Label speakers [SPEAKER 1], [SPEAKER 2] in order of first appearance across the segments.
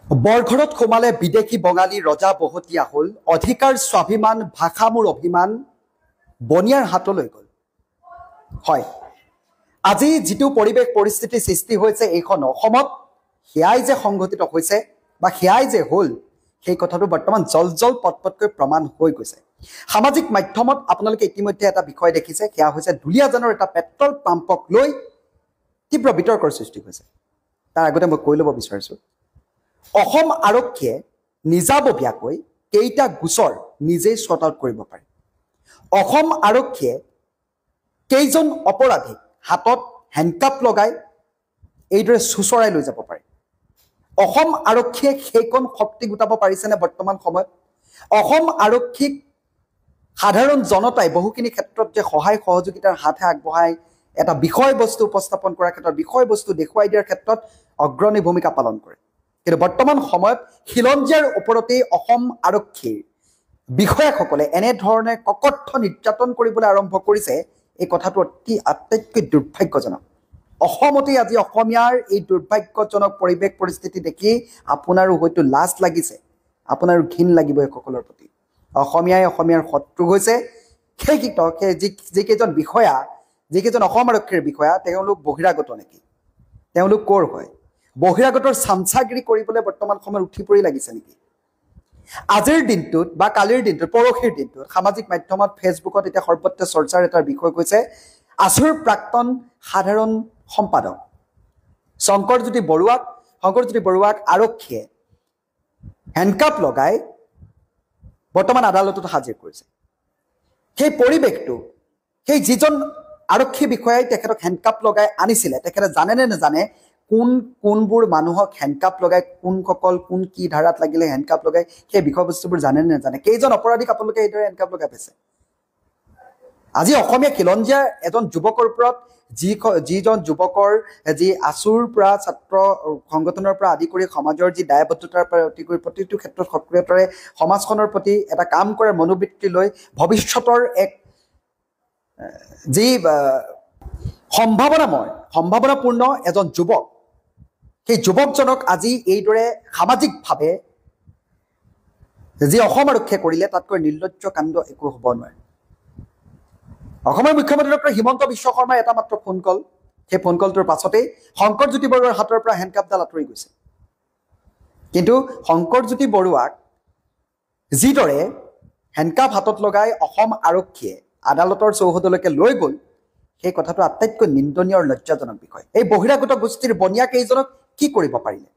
[SPEAKER 1] বৰঘৰত সোমালে বিদেশী বঙালী ৰজা বহতীয়া হ'ল অধিকাৰ স্বাভিমান ভাষা মোৰ অভিমান বনিয়াৰ হাতলৈ গ'ল হয় আজি যিটো পৰিৱেশ পৰিস্থিতি সৃষ্টি হৈছে এইখন অসমত হিয়াই যে সংঘটিত হৈছে বা হিয়াই যে হ'ল সেই কথাটো বৰ্তমান জল পটপটকৈ প্ৰমাণ হৈ গৈছে সামাজিক মাধ্যমত আপোনালোকে ইতিমধ্যে এটা বিষয় দেখিছে হিয়া হৈছে দুলিয়াজানৰ এটা পেট্ৰল পাম্পক লৈ তীব্ৰ বিতৰ্কৰ সৃষ্টি হৈছে তাৰ আগতে মই কৈ ল'ব বিচাৰিছোঁ অসম আৰক্ষীয়ে নিজাববীয়াকৈ কেইটা গোচৰ নিজেই ছৰ্ট আউট কৰিব পাৰে অসম আৰক্ষীয়ে কেইজন অপৰাধীক হাতত হেণ্ডকাপ লগাই এইদৰে চুচৰাই লৈ যাব পাৰে অসম আৰক্ষীয়ে সেইকণ শক্তি গোটাব পাৰিছেনে বৰ্তমান সময়ত অসম আৰক্ষীক সাধাৰণ জনতাই বহুখিনি ক্ষেত্ৰত যে সহায় সহযোগিতাৰ হাতহে আগবঢ়াই এটা বিষয়বস্তু উপস্থাপন কৰাৰ ক্ষেত্ৰত বিষয়বস্তু দেখুৱাই দিয়াৰ ক্ষেত্ৰত অগ্ৰণী ভূমিকা পালন কৰে কিন্তু বৰ্তমান সময়ত খিলঞ্জীয়াৰ ওপৰতেই অসম আৰক্ষীৰ বিষয়াসকলে এনেধৰণে ককৰ্থ নিৰ্যাতন কৰিবলৈ আৰম্ভ কৰিছে এই কথাটো আটাইতকৈ দুৰ্ভাগ্যজনক অসমতেই আজি অসমীয়াৰ এই দুৰ্ভাগ্যজনক পৰিৱেশ পৰিস্থিতি দেখি আপোনাৰো হয়তো লাজ লাগিছে আপোনাৰো ঘিণ লাগিব এইসকলৰ প্ৰতি অসমীয়াই অসমীয়াৰ শত্ৰু হৈছে যিকেইজন বিষয়া যিকেইজন অসম আৰক্ষীৰ বিষয়া তেওঁলোক বহিৰাগত নেকি তেওঁলোক ক'ৰ হয় বহিৰাগতৰ চামচাগিৰি কৰিবলৈ বৰ্তমান সময়ত উঠি পৰি লাগিছে নেকি আজিৰ দিনটোত বা কালিৰ দিনটোত পৰহিৰ দিনটোত সামাজিক মাধ্যমত ফেচবুকত এটা সৰ্বত্ৰ চৰ্চাৰ এটা বিষয় কৈছে আছুৰ প্ৰাক্তন সাধাৰণ সম্পাদক শংকৰজ্যোতি বৰুৱাক আৰক্ষীয়ে হেণ্ডকাপ লগাই বৰ্তমান আদালতত হাজিৰ কৰিছে সেই পৰিৱেশটো সেই যিজন আৰক্ষী বিষয়াই তেখেতক হেণ্ডকাপ লগাই আনিছিলে তেখেতে জানে নে নাজানে কোনবোৰ মানুহক হেণ্ডকাপ লগাই কোনসকল কোন কি ধাৰাত লাগিলে হেণ্ডকাপ লগাই সেই বিষয়বস্তুবোৰ জানে নে নাজানে কেইজন অপৰাধীক আপোনালোকে এইদৰে হেণ্ডকাপ লগাই পাইছে আজি অসমীয়া খিলঞ্জীয়া এজন যুৱকৰ ওপৰত যিজন যুৱকৰ যি আছুৰ পৰা ছাত্ৰ সংগঠনৰ পৰা আদি কৰি সমাজৰ যি দায়বদ্ধতাৰ পৰা অতি কৰি প্ৰতিটো ক্ষেত্ৰত সক্ৰিয়তাৰে সমাজখনৰ প্ৰতি এটা কাম কৰাৰ মনোবৃত্তি লৈ ভৱিষ্যতৰ এক যি সম্ভাৱনাপূৰ্ণ এজন যুৱক সেই যুৱকজনক আজি এইদৰে সামাজিকভাৱে যি অসম আৰক্ষীয়ে কৰিলে তাতকৈ নিৰ্লজ্জ কাণ্ড একো হ'ব নোৱাৰে অসমৰ মুখ্যমন্ত্ৰী ডক্টৰ হিমন্ত বিশ্ব শৰ্মাৰ এটা মাত্ৰ ফোন কল সেই ফোন কলটোৰ পাছতেই শংকৰজ্যোতি বৰুৱাৰ হাতৰ পৰা হেণ্ডকাপডাল আঁতৰি গৈছে কিন্তু শংকৰজ্যোতি বৰুৱাক যিদৰে হেণ্ডকাপ হাতত লগাই অসম আৰক্ষীয়ে আদালতৰ চৌহদলৈকে লৈ গ'ল সেই কথাটো আটাইতকৈ নিন্দনীয় আৰু লজ্জাজনক বিষয় এই বহিৰাগত গোষ্ঠীৰ বনিয়া কেইজনক কি কৰিব পাৰিলে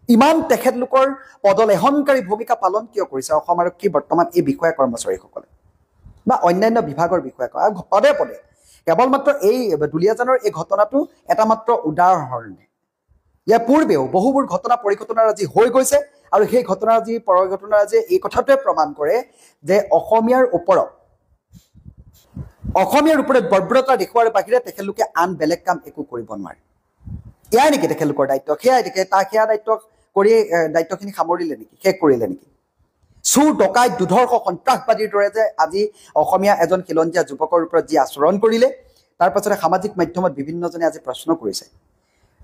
[SPEAKER 1] ইমান তেখেতলোকৰ পদলেহনকাৰী ভূমিকা পালন কিয় কৰিছে অসম আৰক্ষী বৰ্তমান এই বিষয়া কৰ্মচাৰীসকলে বা অন্যান্য বিভাগৰ বিষয়া পদে পদে কেৱল মাত্ৰ এই দুলিয়াজানৰ এই ঘটনাটো এটা মাত্ৰ উদাহৰণ ইয়াৰ পূৰ্বেও বহুবোৰ ঘটনা পৰিঘটনাৰ আজি হৈ গৈছে আৰু সেই পৰিঘটনাৰ আজি এই কথাটোৱে প্ৰমাণ কৰে যে অসমীয়াৰ ওপৰত বৰ্বৰতা দেখুওৱাৰ বাহিৰে তেখেতলোকে আন বেলেগ কাম একো কৰিব নোৱাৰে এয়াই নেকি তেখেতলোকৰ দায়িত্ব সেয়া দায়িত্ব কৰি দায়িত্বখিনি সামৰিলে নেকি শেষ কৰিলে নেকি চুৰ ডকাইত দুধৰ্ষ সন্ত্ৰাসবাদীৰ দৰে যে আজি অসমীয়া এজন খিলঞ্জীয়া যুৱকৰ ওপৰত যি আচৰণ কৰিলে তাৰ পাছতে সামাজিক মাধ্যমত বিভিন্নজনে আজি প্ৰশ্ন কৰিছে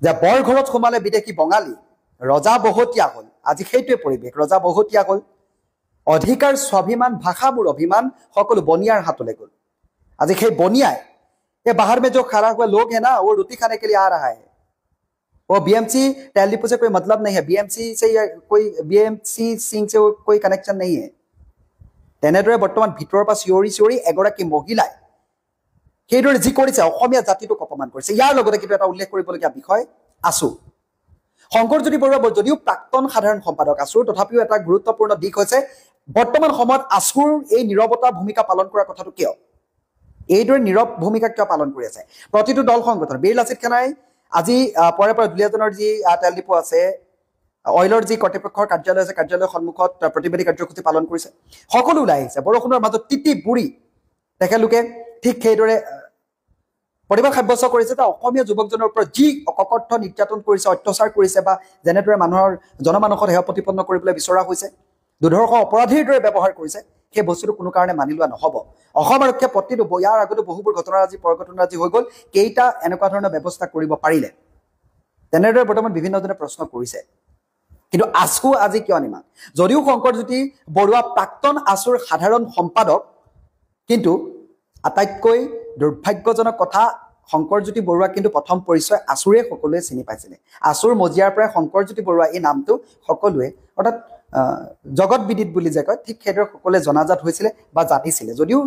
[SPEAKER 1] যে বৰঘৰত সোমালে বিদেশী বঙালী ৰজা বহতীয়া হ'ল আজি সেইটোৱে পৰিৱেশ ৰজা বহতীয়া হ'ল অধিকাৰ স্বাভিমান ভাষা মোৰ অভিমান সকলো বনিয়াৰ হাতলৈ গ'ল আজি সেই বনিয়াই ये बाहर में जो खड़ा हुआ लोग है ना वो रोटी खाने के लिए आ रहा है वो बीएमसी तेल डिपो से कोई मतलब नहीं है बीएमसी से या कोई बीएमसी सिंह से कोई कनेक्शन नहीं है তেনেদৰে বৰ্তমান ভিতৰৰ পৰা চিঞৰি এগৰাকী মহিলাই সেইদৰে যি কৰিছে অসমীয়া জাতিটোক অপমান কৰিছে ইয়াৰ লগতে কিন্তু এটা উল্লেখ কৰিবলগীয়া বিষয় আছু শংকৰজ্যোতি বৰুৱা যদিও প্ৰাক্তন সাধাৰণ সম্পাদক আছু তথাপিও এটা গুৰুত্বপূৰ্ণ দিশ হৈছে বৰ্তমান সময়ত আছুৰ এই নীৰৱতা ভূমিকা পালন কৰাৰ কথাটো কিয় এইদৰে নীৰৱ ভূমিকা কিয় পালন কৰি আছে প্ৰতিটো দল সংগঠন বীৰ লাচিত খানাই আজি পৰে দুলিয়াজানৰ যি তেল ডিপো আছে অইলৰ যি কৰ্তৃপক্ষৰ কাৰ্যালয় আছে কাৰ্যালয়ৰ সন্মুখত প্ৰতিবাদী কাৰ্যসূচী পালন কৰিছে সকলো ওলাই আহিছে বৰষুণৰ মাজত তিতি বুঢ়ী তেখেতলোকে ঠিক সেইদৰে প্ৰতিবাদ সাব্যস্ত কৰিছে যে অসমীয়া যুৱকজনৰ ওপৰত যি অককৰ্থ নিৰ্যাতন কৰিছে অত্যাচাৰ কৰিছে বা যেনেদৰে জনমানসত সেৱা প্ৰতিপন্ন কৰিবলৈ বিচৰা হৈছে দুধৰ্ষ অপৰাধীৰ দৰে ব্যৱহাৰ কৰিছে সেই বস্তুটো কোনো কাৰণে মানি লোৱা নহ'ব অসম আৰক্ষীয়ে প্ৰতিটো ইয়াৰ আগতে বহুবোৰ ঘটনা আজি হৈ গ'ল কেইটা এনেকুৱা ধৰণৰ ব্যৱস্থা কৰিব পাৰিলে তেনেদৰে বৰ্তমান বিভিন্নজনে প্ৰশ্ন কৰিছে কিন্তু আছু আজি কিয় নিমান যদিও শংকৰজ্যোতি বৰুৱা প্ৰাক্তন আছুৰ সাধাৰণ সম্পাদক কিন্তু আটাইতকৈ দুৰ্ভাগ্যজনক কথা শংকৰজ্যোতি বৰুৱা কিন্তু প্ৰথম পৰিচয় আছুৰে সকলোৱে চিনি পাইছিলে আছুৰ মজিয়াৰ পৰা শংকৰজ্যোতি বৰুৱা এই নামটো সকলোৱে অৰ্থাৎ জগত বিদিত বুলি যে কয় ঠিক সেইদৰে সকলোৱে জনাজাত হৈছিলে বা জানিছিলে যদিও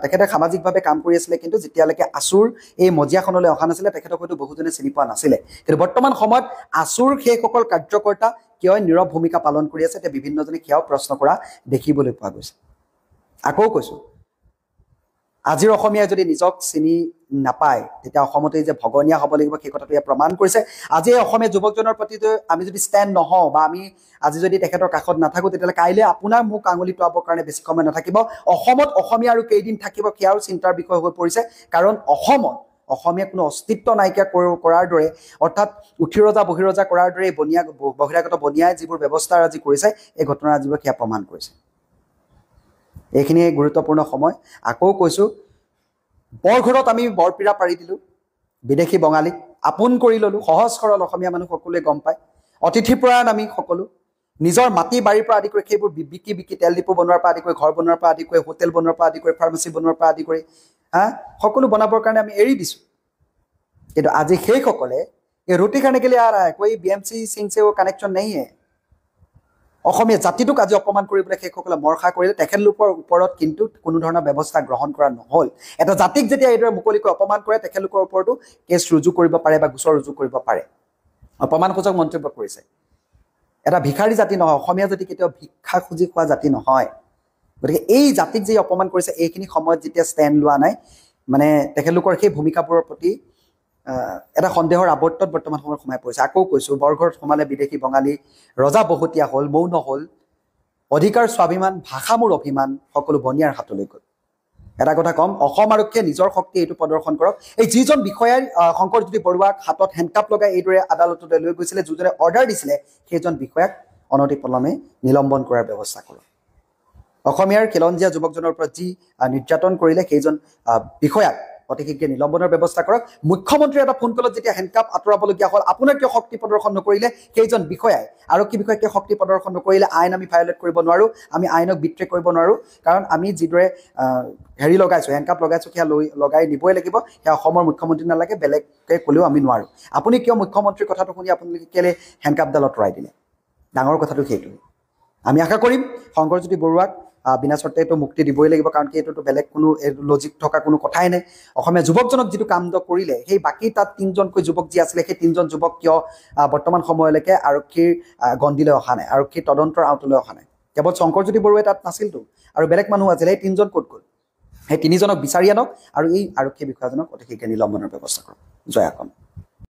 [SPEAKER 1] তেখেতে সামাজিকভাৱে কাম কৰি আছিলে কিন্তু যেতিয়ালৈকে আছুৰ এই মজিয়াখনলৈ অহা নাছিলে তেখেতক হয়তো বহুজনে চিনি পোৱা নাছিলে কিন্তু বৰ্তমান সময়ত আছুৰ সেইসকল কাৰ্যকৰ্তা কিয় নীৰৱ ভূমিকা পালন কৰি আছে এতিয়া বিভিন্নজনে কিয় প্ৰশ্ন কৰা দেখিবলৈ পোৱা গৈছে আকৌ কৈছো আজিৰ অসমীয়াই যদি নিজক চিনি নাপায় তেতিয়া অসমতে যে ভগনীয়া হ'ব লাগিব সেই কথাটো ইয়াত প্ৰমাণ কৰিছে আজি অসমীয়া যুৱকজনৰ প্ৰতি আমি যদি ষ্টেণ্ড নহওঁ বা আমি আজি যদি তেখেতৰ কাষত নাথাকো তেতিয়াহ'লে কাইলৈ আপোনাৰ মোক আঙুলি টুৱাবৰ কাৰণে বেছি সময় নাথাকিব অসমত অসমীয়া আৰু কেইদিন থাকিব সেয়াও চিন্তাৰ বিষয় হৈ পৰিছে কাৰণ অসমত অসমীয়া কোনো অস্তিত্ব নাইকিয়া কৰাৰ দৰে অৰ্থাৎ উঠি ৰজা বহিৰজা কৰাৰ দৰে বহিৰাগত বনিয়াই যিবোৰ ব্যৱস্থা আজি কৰিছে এই ঘটনা আজিও সেয়া প্ৰমাণ কৰিছে এইখিনি গুৰুত্বপূৰ্ণ সময় আকৌ কৈছো বৰঘৰত আমি বৰপিৰা পাৰি দিলো বিদেশী বঙালীক আপোন কৰি ললো সহজ সৰল অসমীয়া মানুহ সকলোৱে গম পায় অতিথি পৰায়ণ আমি সকলো নিজৰ মাটি বাৰীৰ পৰা আদি কৰি সেইবোৰ বিকি তেল ডিপু বনোৱাৰ পৰা আদি কৰি ঘৰ বনোৱাৰ পৰা আদি কৰি হোটেল বনোৱাৰ পৰা আদি কৰি ফাৰ্মাচী বনোৱাৰ পৰা আদি কৰি সকলো বনাবৰ কাৰণে আমি এৰি দিছো কিন্তু আজি সেইসকলে এই ৰুটি খানে के लिए आ रहा है कोई बीएमसी सिंह से वो कनेक्शन नहीं है অসমীয়া জাতিটোক আজি অপমান কৰিবলৈ সেইসকলে মৰখা কৰিলে তেখেতলোকৰ ওপৰত কিন্তু কোনো ধৰণৰ ব্যৱস্থা গ্ৰহণ কৰা নহল এটা জাতিক যেতিয়া এইদৰে মুকলিকৈ অপমান কৰে তেখেতলোকৰ ওপৰতো কেছ ৰুজু কৰিব পাৰে বা গোচৰ ৰুজু কৰিব পাৰে অপমানসূচক মন্তব্য কৰিছে এটা ভিখাৰী জাতি নহয় অসমীয়া জাতি কেতিয়াও ভিক্ষা খুজি খোৱা জাতি নহয় গতিকে এই জাতিক যে অপমান কৰিছে এইখিনি সময়ত যেতিয়া ষ্টেণ্ড লোৱা নাই মানে তেখেতলোকৰ সেই ভূমিকাবোৰৰ প্ৰতি এটা সন্দেহৰ আৱৰ্তত বৰ্তমান সময়ত সোমাই পৰিছে আকৌ কৈছো বৰঘৰত সোমালে বিদেশী বঙালী ৰজা বহুতীয়া হ'ল মৌন হ'ল অধিকাৰ স্বাভিমান ভাষা মোৰ অভিমান সকলো বনিয়াৰ হাতলৈ গ'ল এটা কথা কম অসম আৰক্ষীয়ে নিজৰ শক্তি এইটো প্ৰদৰ্শন কৰক এই যিজন বিষয়াই শংকৰজ্যোতি বৰুৱাক হাতত হেণ্ডকাপ লগাই এইদৰে আদালতলৈ লৈ গৈছিলে যিজনে অৰ্ডাৰ দিছিলে সেইজন বিষয়াক অনতিপলমে নিলম্বন কৰাৰ ব্যৱস্থা কৰক অসমীয়াৰ খিলঞ্জীয়া যুৱকজনৰ ওপৰত যি নিৰ্যাতন কৰিলে সেইজন বিষয়াক অতি শীঘ্ৰে নিলম্বনৰ ব্যৱস্থা কৰক মুখ্যমন্ত্ৰী এটা ফোন কলত যেতিয়া হেণ্ডকাপ আঁতৰাবলগীয়া হ'ল আপোনাৰ কিয় শক্তি প্ৰদৰ্শন নকৰিলে সেইজন বিষয়াই আৰক্ষী বিষয়াকে শক্তি প্ৰদৰ্শন নকৰিলে আইন আমি ভায়োলেট কৰিব নোৱাৰো আমি আইনক বিট্ৰে কৰিব নোৱাৰো কাৰণ আমি যিদৰে হেৰি লগাইছো হেণ্ডকাপ লগাইছো সেয়া লগাই নিবই লাগিব সেয়া অসমৰ মুখ্যমন্ত্ৰী নালাগে বেলেগকে ক'লেও আমি নোৱাৰো আপুনি কিয় মুখ্যমন্ত্ৰীৰ কথাটো শুনি আপোনালোকে কেলে হেণ্ডকাপডাল আঁতৰাই দিলে ডাঙৰ কথাটো সেইটোৱে আমি আশা কৰিম শংকৰজ্যোতি বৰুৱাক বিনা চৰ্তে এইটো মুক্তি দিবই লাগিব কাৰণ কি এইটোতো বেলেগ কোনো লজিক থকা কোনো কথাই নাই অসমীয়া যুৱকজনক যিটো কাণ্ড কৰিলে সেই বাকী তাত তিনিজনকৈ যুৱক যি আছিলে সেই তিনিজন যুৱক কিয় বৰ্তমান সময়লৈকে আৰক্ষীৰ গণ্ডিলৈ অহা নাই আৰক্ষীৰ তদন্তৰ আওতলৈ অহা নাই কেৱল শংকৰজ্যোতি বৰুৱাই তাত নাছিলতো আৰু বেলেগ মানুহ আছিলে সেই তিনিজন ক'ত গ'ল সেই তিনিজনক বিচাৰি আনক আৰু এই আৰক্ষী বিষয়াজনক অতি শীঘ্ৰে নিলম্বনৰ ব্যৱস্থা কৰক জয় অসম